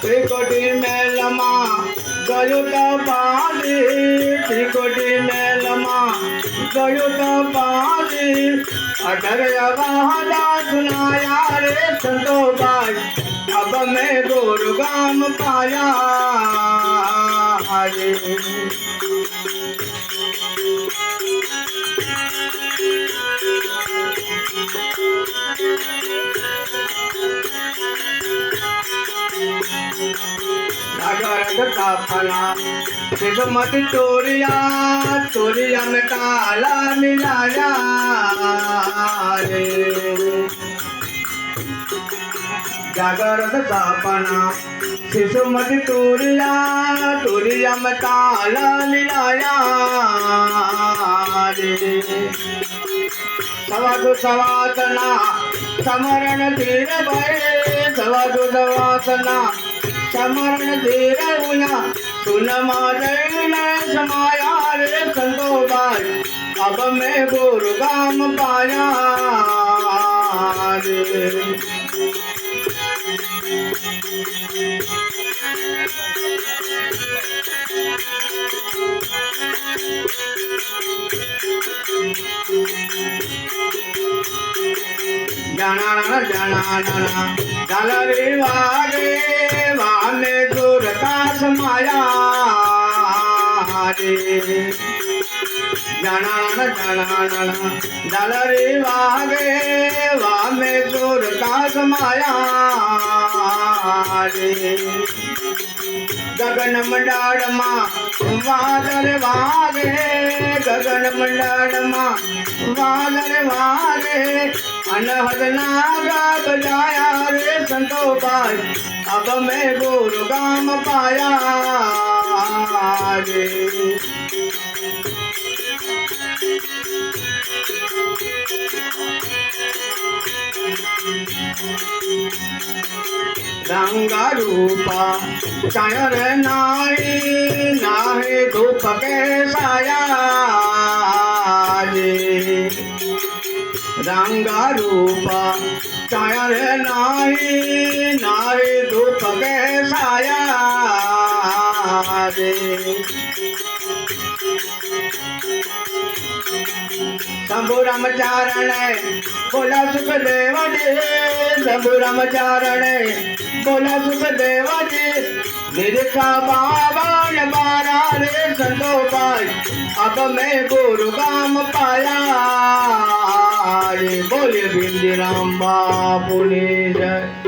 त्रिकोटि मेलमा गयो पाली त्रिकोटि मेलमा गयो पाली अठर अवाहदा सुनाया रे संतो भाई अब मैं गुरुगाम पाया रे फला मत चोरिया चोरिया में काला मिलाया रे जागरत सपना शिशु मत चोरिया चोरिया में काला मिलाया रे सवादु सवासना समरण धीर भय सवादु सवासना समरण धीर हुआ सुन मादन समाया रे संतो भाई अब मैं गुरुगाम पाया रे जाना जाना जाना चल रे वागे वामे गुरता समाया रे जाना जाना जाना चल रे वागे वामे गुरता समाया रे गगन मंडाड़ मा वादल वागे गगन मंडाड़ मा वादल वागे अनहद नागा बजाया रे संतो भाई अब मैं गुरुगाम पाया रे रंगा रूपा चायर नारी नाहे धूप के साया रे रंगा रूपा चायर नारी नाहे धूप के साया रे शंभु रामचारण बोला सुखदेव जी शंभु रामचारण बोला सुखदेव जी निरखा बावन बारा रे संतो भाई अब मैं गुरुगाम पाया रे बोले बिंदी राम बापू ने जय।